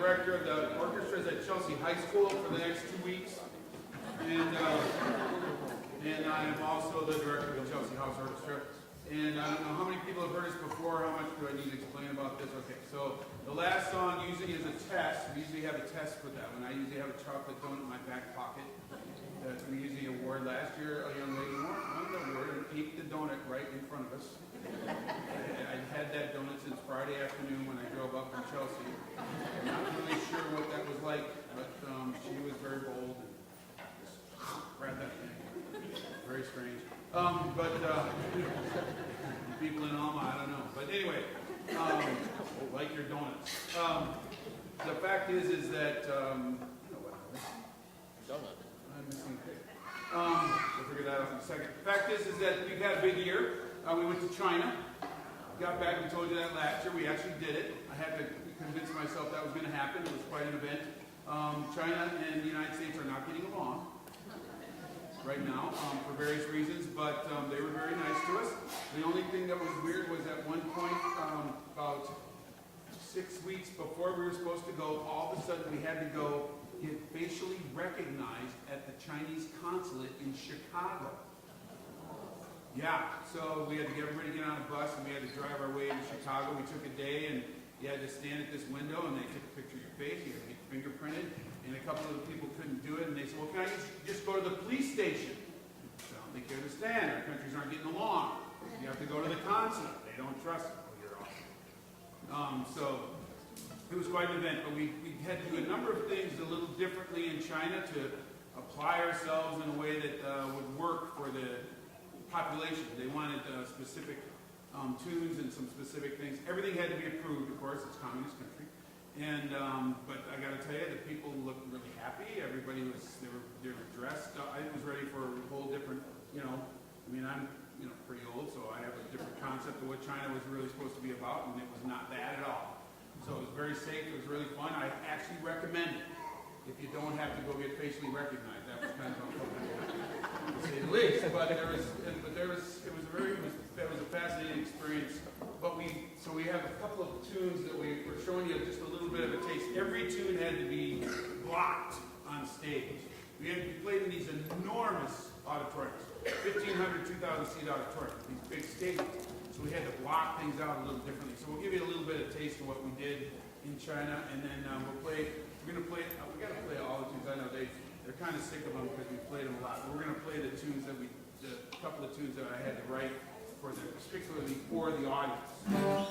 director of the orchestras at Chelsea High School for the next 2 weeks. And I am also the director of the Chelsea House Orchestra. And I don't know how many people have heard us before. How much do I need to explain about this? Okay, so the last song usually is a test. We usually have a test for that one. I usually have a chocolate donut in my back pocket that we usually award. Last year, a young lady won the award and ate the donut right in front of us. I'd had that donut since Friday afternoon when I drove up from Chelsea. I'm not really sure what that was like, but she was very bold and just grabbed that thing. Very strange. People in Alma, I don't know. But anyway, like your donuts. The fact is that, Donut. I'm missing a pig. We'll figure that out in a second. The fact is that we've had a big year. We went to China. Got back, we told you that last year. We actually did it. I had to convince myself that was going to happen. It was quite an event. China and the United States are not getting along right now for various reasons, but they were very nice to us. The only thing that was weird was at one point, about 6 weeks before we were supposed to go, all of a sudden we had to go get facially recognized at the Chinese consulate in Chicago. Yeah, so we had to get everybody to get on a bus and we had to drive our way into Chicago. We took a day and you had to stand at this window and they took a picture of your face, you had to get fingerprinted, and a couple of the people couldn't do it and they said, well, can I just go to the police station? So I don't think you understand, our countries aren't getting along. You have to go to the consulate. They don't trust you. Well, you're awesome. So it was quite an event, but we had to do a number of things a little differently in China to apply ourselves in a way that would work for the population. They wanted specific tunes and some specific things. Everything had to be approved, of course. It's a communist country. And but I got to tell you, the people looked really happy. Everybody was they were dressed. I was ready for a whole different, I'm pretty old, so I have a different concept of what China was really supposed to be about, and it was not that at all. So it was very safe. It was really fun. I actually recommend it if you don't have to go get facially recognized. That was kind of uncomfortable, to say the least. But it was a fascinating experience. But we have a couple of tunes that we're showing you just a little bit of a taste. Every tune had to be blocked on stage. We played in these enormous auditoriums, 1,500, 2,000 seat auditoriums, these big stadiums. So we had to block things out a little differently. So we'll give you a little bit of taste of what we did in China, and then we got to play all the tunes. I know they're kind of sick of them because we played them a lot. But we're going to play the tunes that the couple of tunes that I had to write particularly for the audience.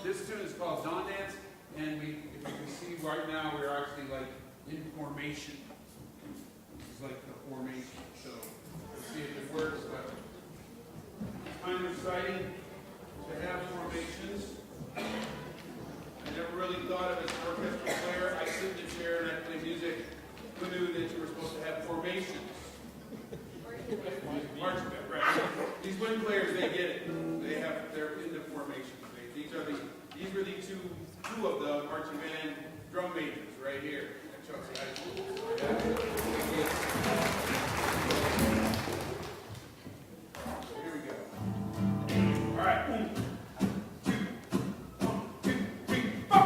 This tune is called Dawn Dance, and if you can see right now, we're actually like in formation. This is like the formation. So let's see if it works. But it's kind of exciting to have formations. I never really thought of as an orchestral player. I sit in the chair and I play music. Who knew that you were supposed to have formations? Marching band, right? These wind players, they get it. They're into formations. These were the two of the marching band drum majors right here at Chelsea High School. Here we go. All right. 1, 2, 1, 2, 3, 4.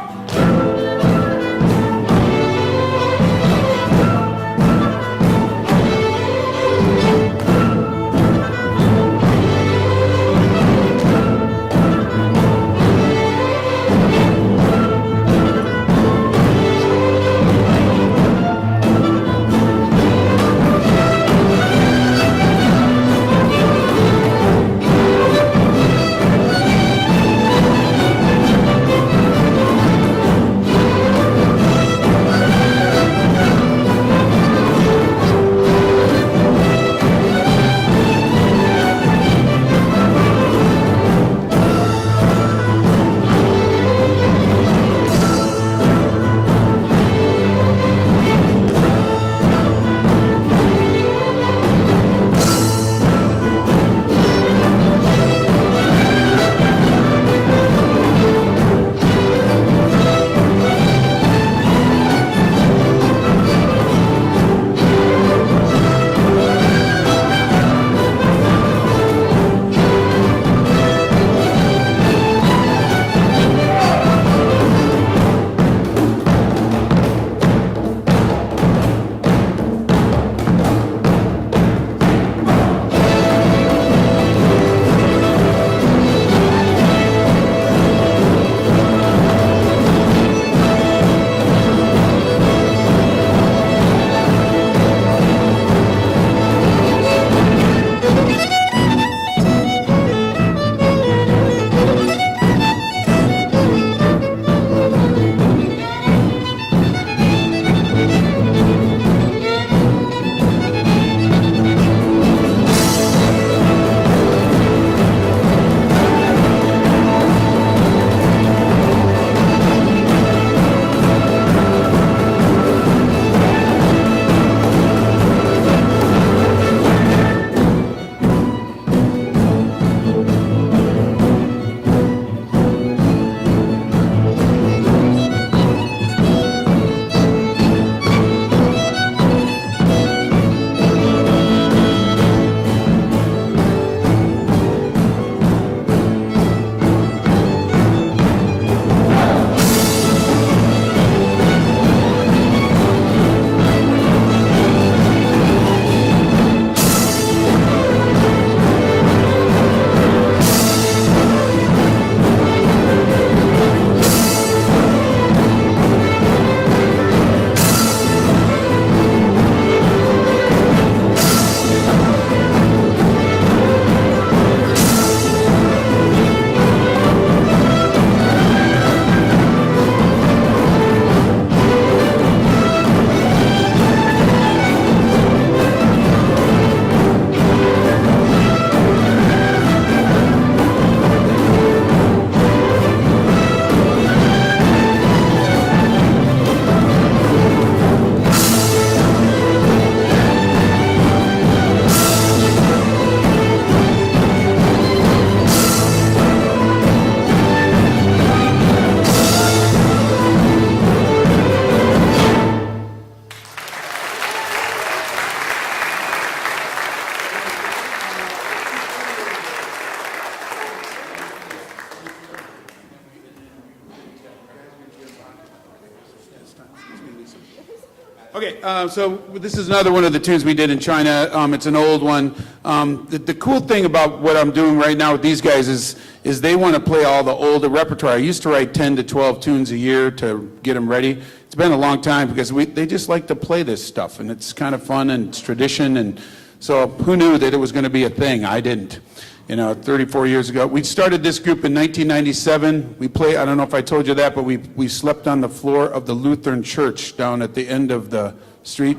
Okay, so this is another one of the tunes we did in China. It's an old one. The cool thing about what I'm doing right now with these guys is they want to play all the older repertoire. I used to write 10 to 12 tunes a year to get them ready. It's been a long time because they just like to play this stuff, and it's kind of fun and it's tradition. And so who knew that it was going to be a thing? I didn't. 34 years ago. We started this group in 1997. I don't know if I told you that, but we slept on the floor of the Lutheran church down at the end of the street.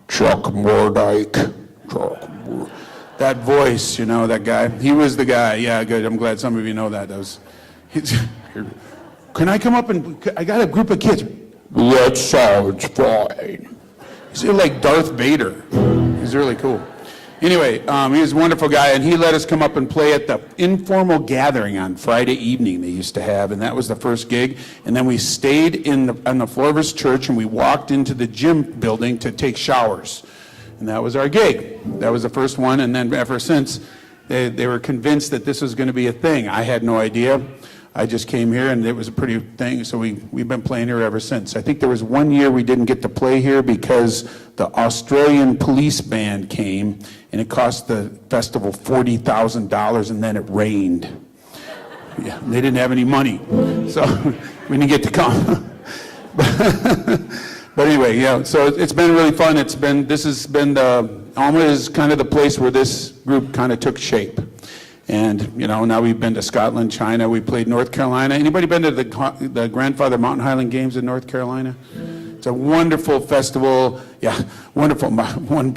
Chuck Mordyke. That voice, that guy. He was the guy. Yeah, good. I'm glad some of you know that. Can I come up I got a group of kids. That sounds fine. He's like Darth Vader. He's really cool. Anyway, he was a wonderful guy, and he let us come up and play at the informal gathering on Friday evening they used to have, and that was the first gig. And then we stayed on the floor of his church, and we walked into the gym building to take showers. And that was our gig. That was the first one, and then ever since, they were convinced that this was going to be a thing. I had no idea. I just came here, and it was a pretty thing, so we've been playing here ever since. I think there was one year we didn't get to play here because the Australian police band came, and it cost the festival $40,000, and then it rained. Yeah, they didn't have any money, so we didn't get to come. But anyway, yeah, so it's been really fun. Alma is kind of the place where this group kind of took shape. And, now we've been to Scotland, China, we played North Carolina. Anybody been to the Grandfather Mountain Highland Games in North Carolina? It's a wonderful festival. Yeah, wonderful. One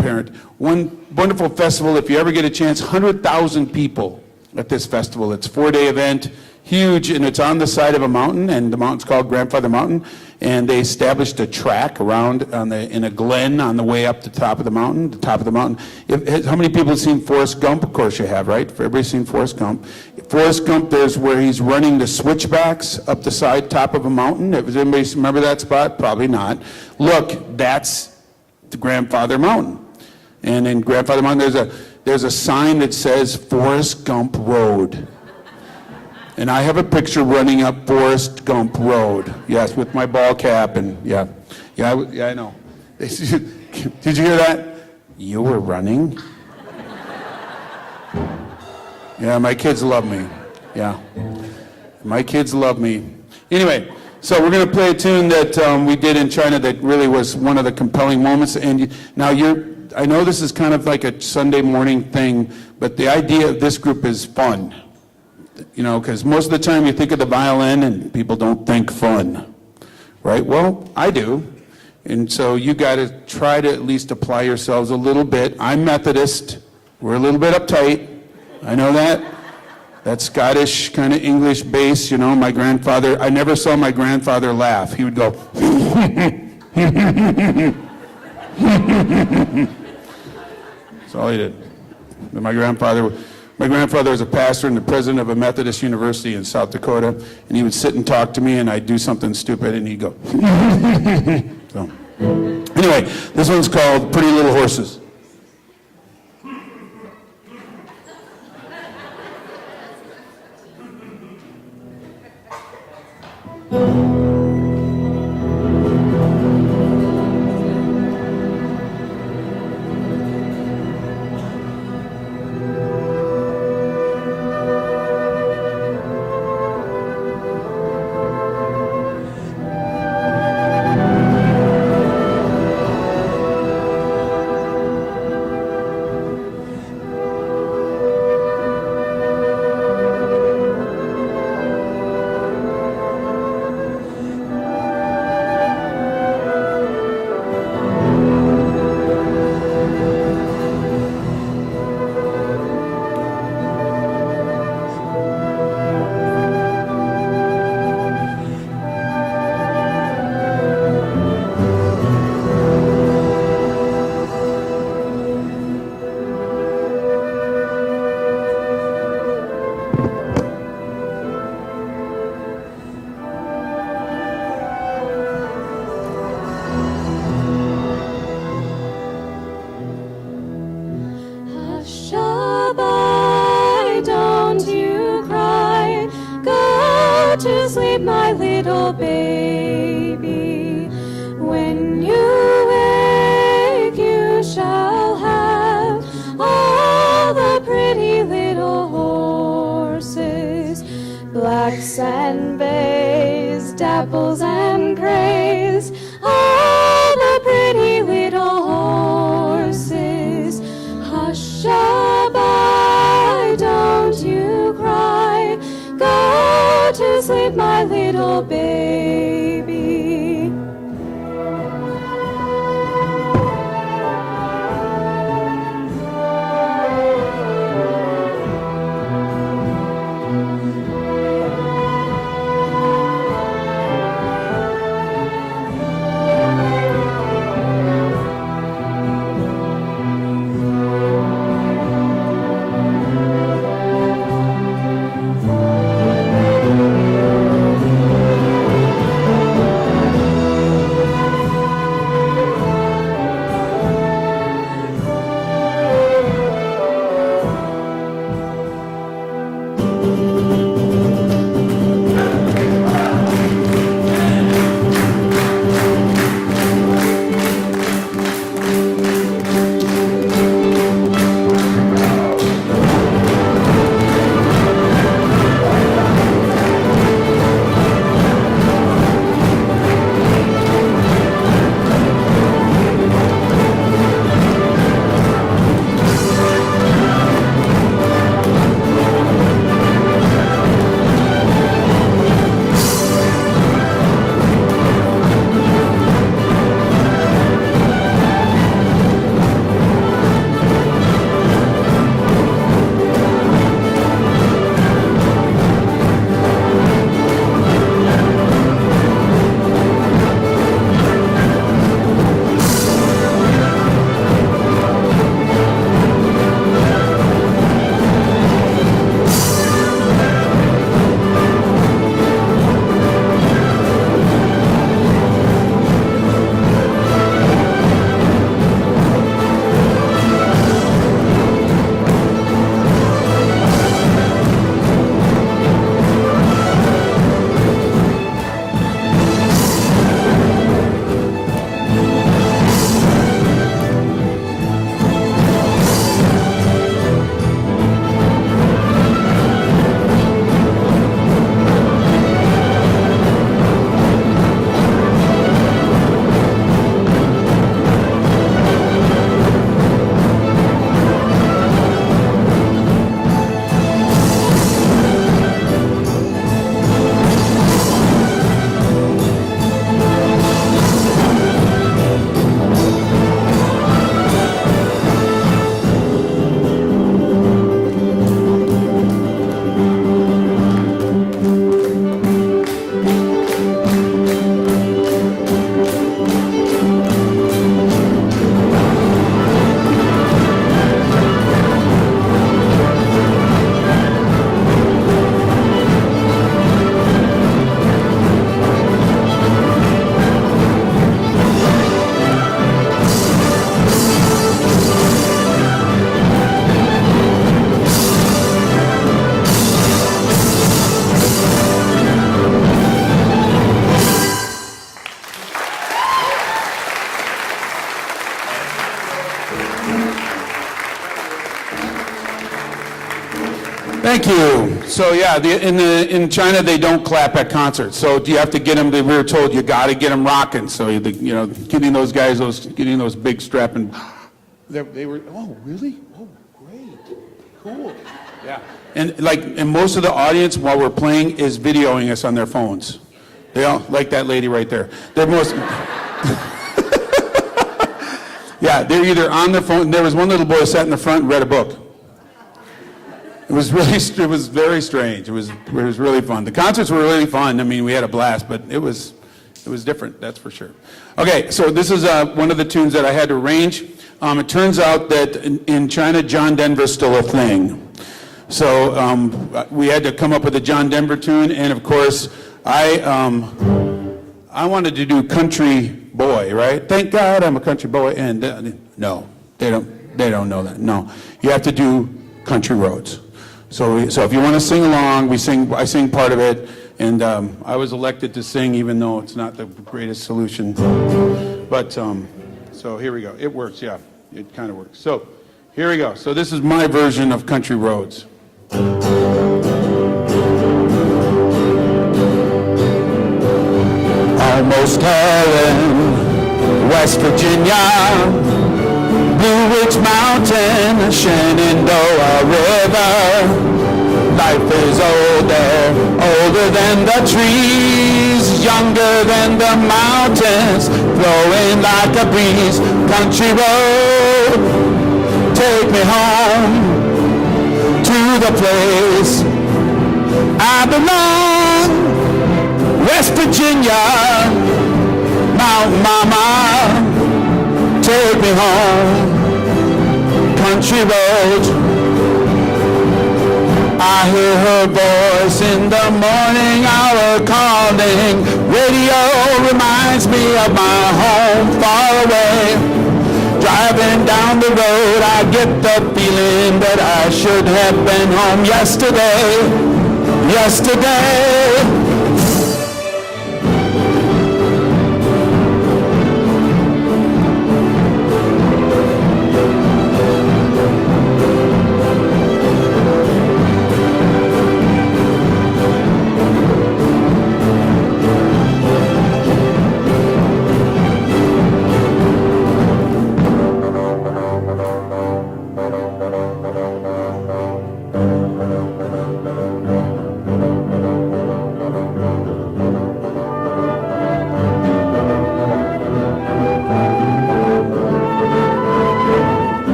wonderful festival. If you ever get a chance, 100,000 people at this festival. It's a 4-day event, huge, and it's on the side of a mountain, and the mountain's called Grandfather Mountain. And they established a track around in a glen on the way up the top of the mountain. How many people have seen Forrest Gump? Of course you have, right? Everybody's seen Forrest Gump. Forrest Gump, there's where he's running the switchbacks up the top of a mountain. Does anybody remember that spot? Probably not. Look, that's the Grandfather Mountain. And in Grandfather Mountain, there's a sign that says Forrest Gump Road. And I have a picture running up Forrest Gump Road. Yes, with my ball cap and yeah, I know. Did you hear that? You were running? Yeah, my kids love me. Yeah, my kids love me. Anyway, so we're going to play a tune that we did in China that really was one of the compelling moments. And now I know this is kind of like a Sunday morning thing, but the idea of this group is fun. Because most of the time you think of the violin and people don't think fun, right? Well, I do. And so you got to try to at least apply yourselves a little bit. I'm Methodist. We're a little bit uptight. I know that. That Scottish kind of English bass, my grandfather, I never saw my grandfather laugh. He would go, that's all he did. My grandfather was a pastor and the president of a Methodist university in South Dakota, and he would sit and talk to me, and I'd do something stupid, and he'd go. So, anyway, this one's called Pretty Little Horses. To sleep, my little baby, when blacks and bays, dapples and grays, all the pretty little horses. Hush-a-bye, don't you cry, go to sleep, my little baby. Thank you. So yeah, in China they don't clap at concerts. So you have to get them. We were told you got to get them rocking. So getting those guys, getting those big strapping. They were. Oh really? Oh great, cool. Yeah. And most of the audience while we're playing is videoing us on their phones. They all like that lady right there. They're most. Yeah, they're either on their phone. There was one little boy who sat in the front and read a book. It was very strange. It was really fun. The concerts were really fun. I mean, we had a blast, but it was different, that's for sure. Okay, so this is one of the tunes that I had to arrange. It turns out that in China, John Denver's still a thing. So we had to come up with a John Denver tune, and of course, I wanted to do Country Boy, right? Thank God I'm a country boy, and no, they don't know that. No, you have to do Country Roads. So if you want to sing along, I sing part of it, and I was elected to sing even though it's not the greatest solution. But so here we go. It works, yeah. It kind of works. So here we go. So this is my version of Country Roads. almost heaven. West Virginia, Blue Ridge Mountain, Shenandoah River. Life is older, older than the trees, younger than the mountains, flowing like a breeze. Country road, take me home to the place I belong. West Virginia, Mount Mama, take me home. Country road, I hear her voice in the morning hour calling. Radio reminds me of my home far away. Driving down the road, I get the feeling that I should have been home yesterday. Yesterday.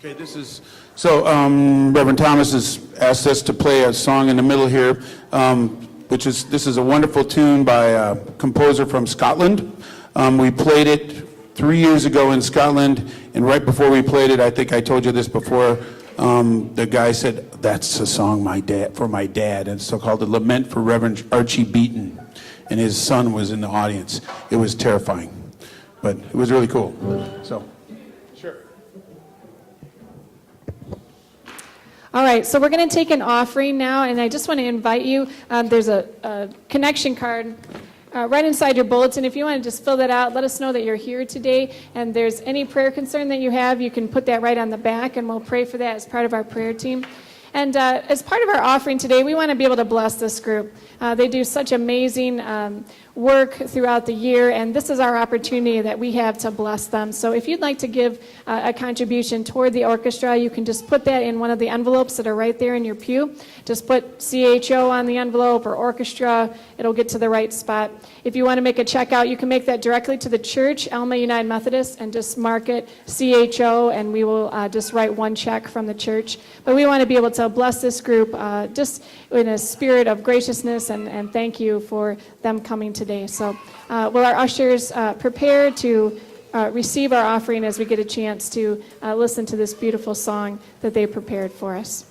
Okay, Reverend Thomas has asked us to play a song in the middle here, this is a wonderful tune by a composer from Scotland. We played it 3 years ago in Scotland, and right before we played it, I think I told you this before, the guy said, that's a song for my dad, and it's so called The Lament for Reverend Archie Beaton, and his son was in the audience. It was terrifying, but it was really cool. So. All right, so we're going to take an offering now, and I just want to invite you. There's a connection card right inside your bulletin. If you want to just fill that out, let us know that you're here today, and there's any prayer concern that you have, you can put that right on the back, and we'll pray for that as part of our prayer team. And as part of our offering today, we want to be able to bless this group. They do such amazing work throughout the year, and this is our opportunity that we have to bless them. So if you'd like to give a contribution toward the orchestra, you can just put that in one of the envelopes that are right there in your pew. Just put CHO on the envelope or orchestra. It'll get to the right spot. If you want to make a check out, you can make that directly to the church, Elma United Methodist, and just mark it CHO, and we will just write one check from the church. But we want to be able to bless this group just in a spirit of graciousness, and thank you for them coming today. So will our ushers prepare to receive our offering as we get a chance to listen to this beautiful song that they prepared for us.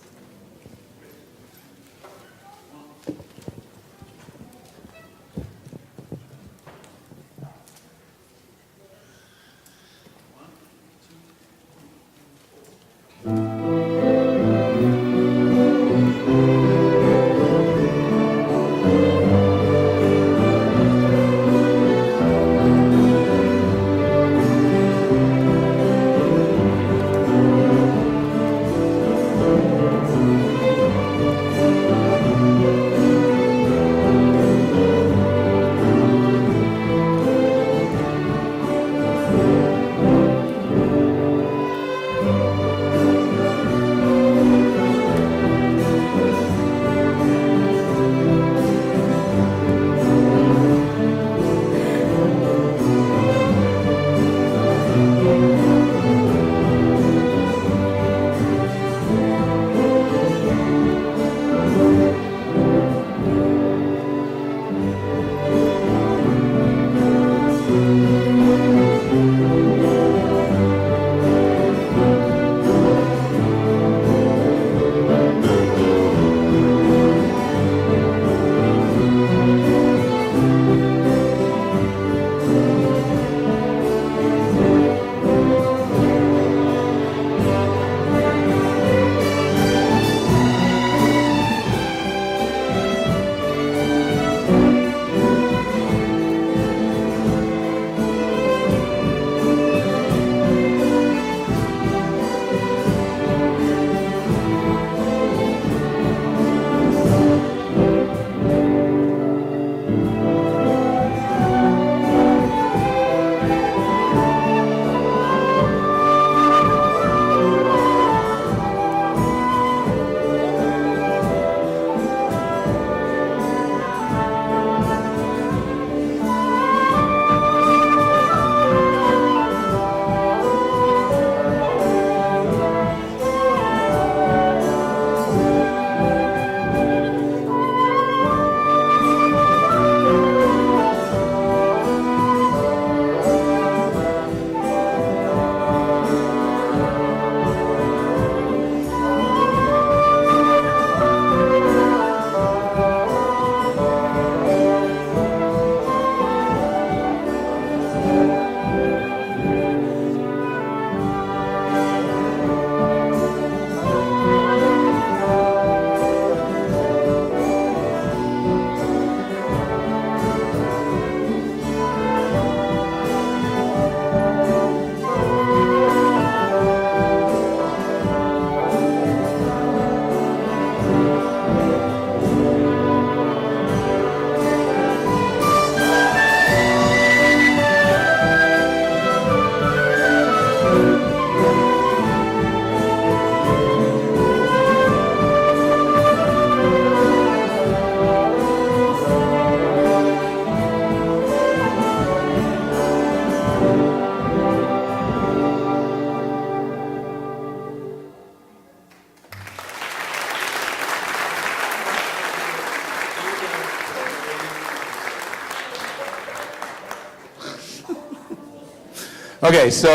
Okay, so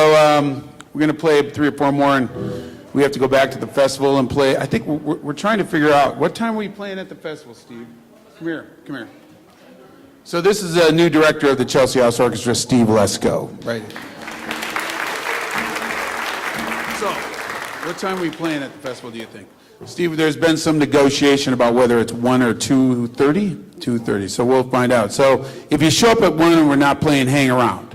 we're going to play 3 or 4 more, and we have to go back to the festival and play. I think we're trying to figure out, what time are we playing at the festival, Steve? Come here. So this is a new director of the Chelsea House Orchestra, Steve Lesko. Right. So, what time are we playing at the festival, do you think? Steve, there's been some negotiation about whether it's 1 or 2:30? 2:30, so we'll find out. So if you show up at 1 and we're not playing, hang around.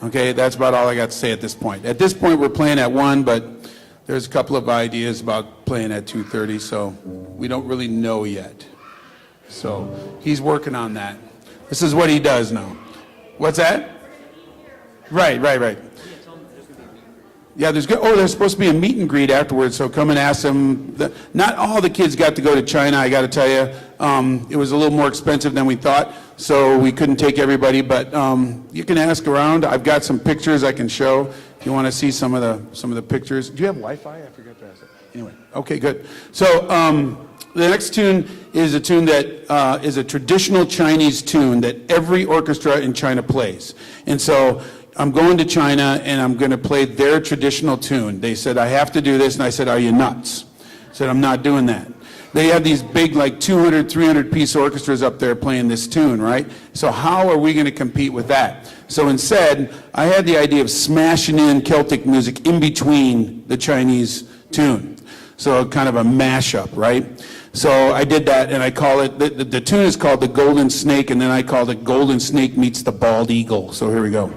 Okay, that's about all I got to say at this point. At this point, we're playing at 1, but There's a couple of ideas about playing at 2:30, so we don't really know yet. So he's working on that. This is what he does now. What's that? Right. Yeah, there's supposed to be a meet and greet afterwards, so come and ask them. Not all the kids got to go to China, I got to tell you. It was a little more expensive than we thought, so we couldn't take everybody, but you can ask around. I've got some pictures I can show if you want to see some of the pictures. Do you have Wi-Fi? I forgot to ask that. Anyway, okay, good. So the next tune is a tune that is a traditional Chinese tune that every orchestra in China plays. And so I'm going to China and I'm going to play their traditional tune. They said, I have to do this. And I said, are you nuts? I said, I'm not doing that. They have these big, like 200, 300 piece orchestras up there playing this tune, right? So how are we going to compete with that? So instead, I had the idea of smashing in Celtic music in between the Chinese tune. So kind of a mashup, right? So I did that, and I call it, the tune is called The Golden Snake, and then I called it Golden Snake Meets the Bald Eagle. So here we go.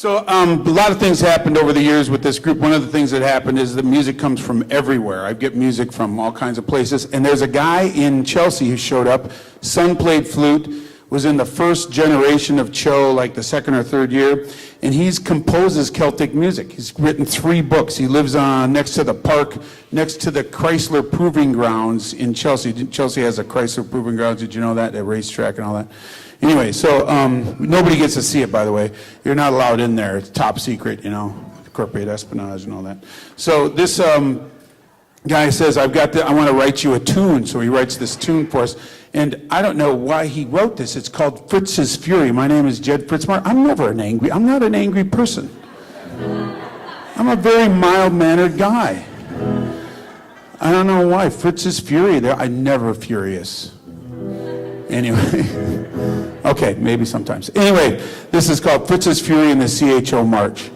So a lot of things happened over the years with this group. One of the things that happened is the music comes from everywhere. I get music from all kinds of places. And there's a guy in Chelsea who showed up. Son played flute, was in the first generation of Cho, like the second or third year. And he composes Celtic music. He's written 3 books. He lives next to the park, next to the Chrysler Proving Grounds in Chelsea. Chelsea has a Chrysler Proving Grounds. Did you know that? A racetrack and all that. Anyway, so nobody gets to see it, by the way. You're not allowed in there. It's top secret, corporate espionage and all that. So this guy says, I want to write you a tune. So he writes this tune for us. And I don't know why he wrote this. It's called Fritz's Fury. My name is Jed Fritzmar. I'm not an angry person. I'm a very mild-mannered guy. I don't know why. Fritz's Fury, I'm never furious. Anyway, okay, maybe sometimes. Anyway, this is called Fritz's Fury in the CHO March.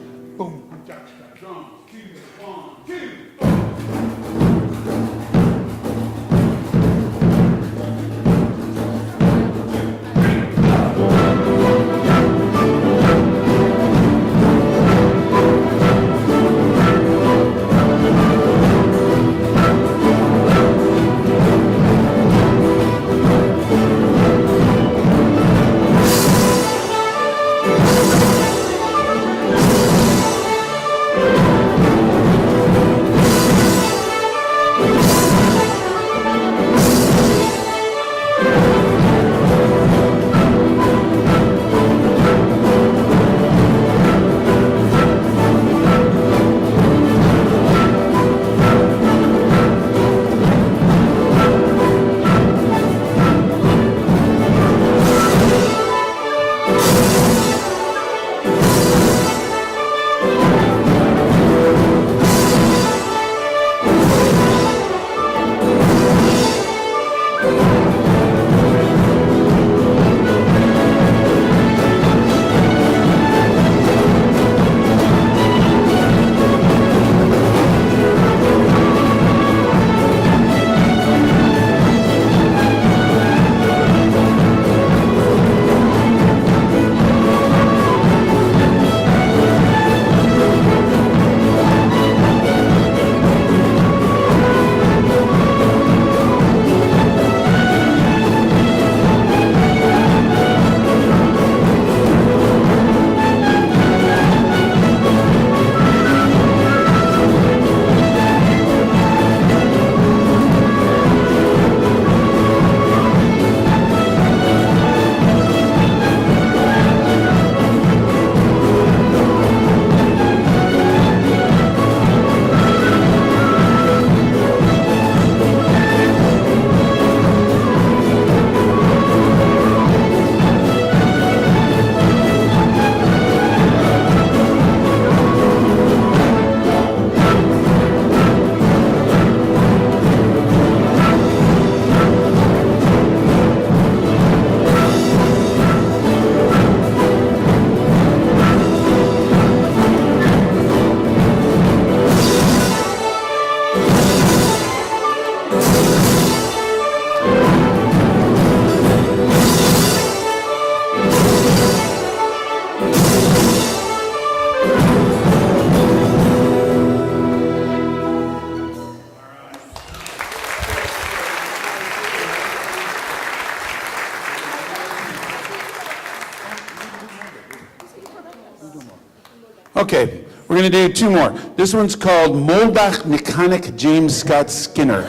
Okay, we're going to do 2 more. This one's called Moldach Mechanic James Scott Skinner.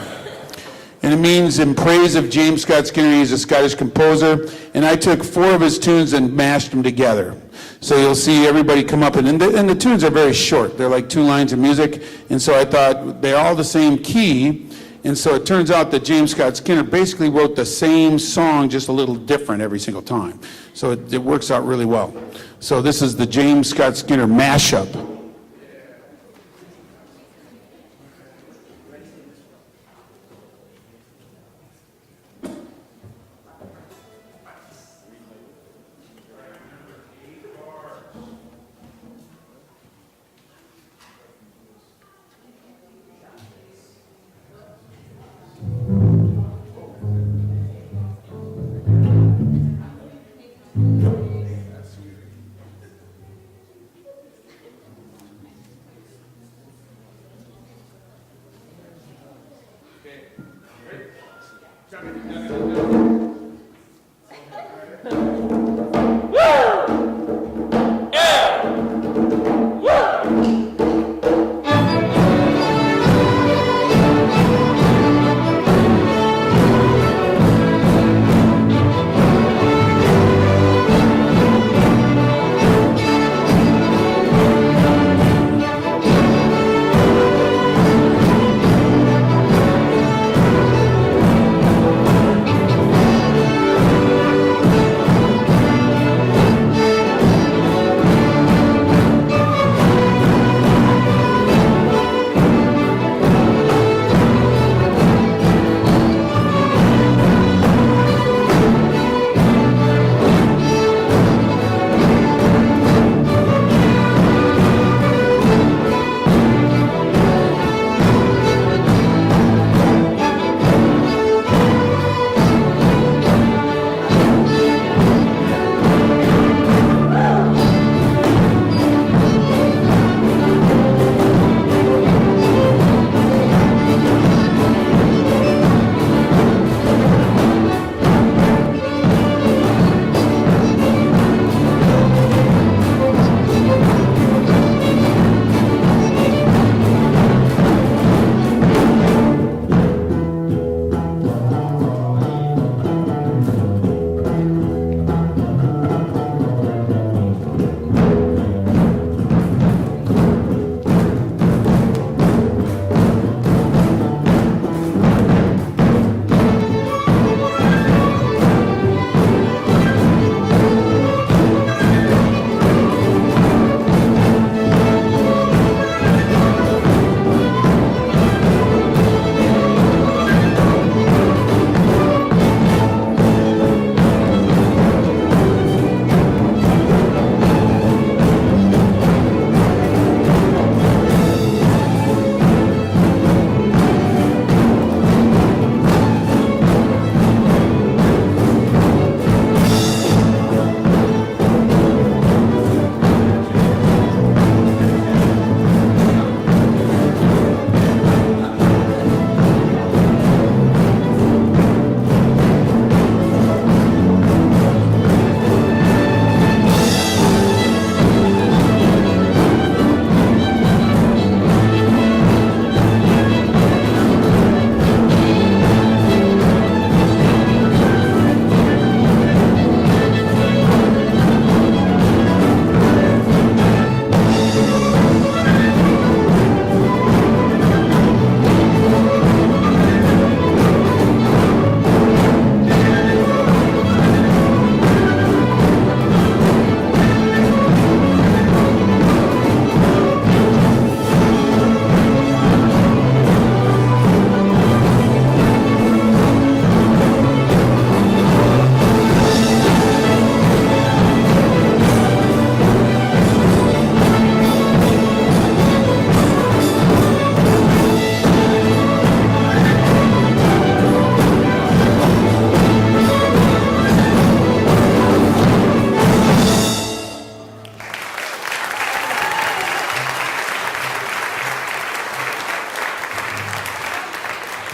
And it means in praise of James Scott Skinner. He's a Scottish composer. And I took 4 of his tunes and mashed them together. So you'll see everybody come up, and the tunes are very short. They're like 2 lines of music. And so I thought they're all the same key. And so it turns out that James Scott Skinner basically wrote the same song, just a little different every single time. So it works out really well. So this is the James Scott Skinner mashup. Okay. Ready? Chuck it.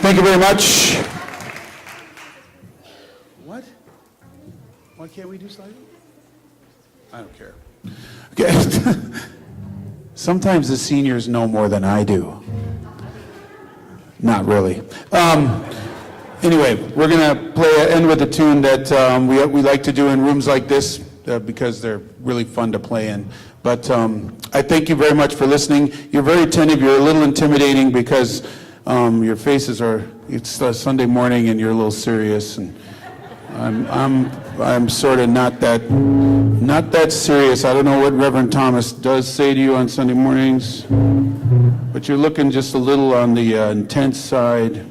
Thank you very much. What? Why can't we do sliding? I don't care. Okay. Sometimes the seniors know more than I do. Not really. Anyway, we're going to end with a tune that we like to do in rooms like this because they're really fun to play in. But I thank you very much for listening. You're very attentive. You're a little intimidating because your faces are, it's Sunday morning and you're a little serious. And I'm sort of not that serious. I don't know what Reverend Thomas does say to you on Sunday mornings, but you're looking just a little on the intense side.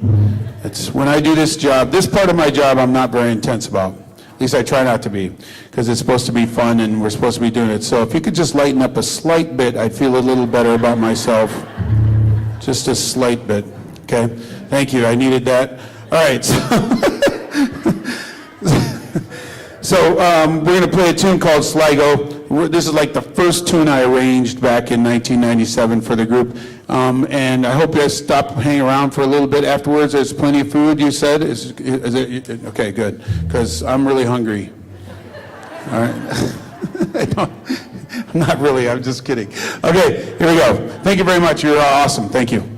It's when I do this job, this part of my job I'm not very intense about. At least I try not to be, because it's supposed to be fun and we're supposed to be doing it. So if you could just lighten up a slight bit, I'd feel a little better about myself. Just a slight bit, okay? Thank you, I needed that. All right, so we're going to play a tune called Sligo. This is like the first tune I arranged back in 1997 for the group. And I hope you guys stop hanging around for a little bit afterwards. There's plenty of food, you said? Is it? Okay, good, because I'm really hungry. All right. I'm not really, I'm just kidding. Okay, here we go. Thank you very much. You're awesome. Thank you.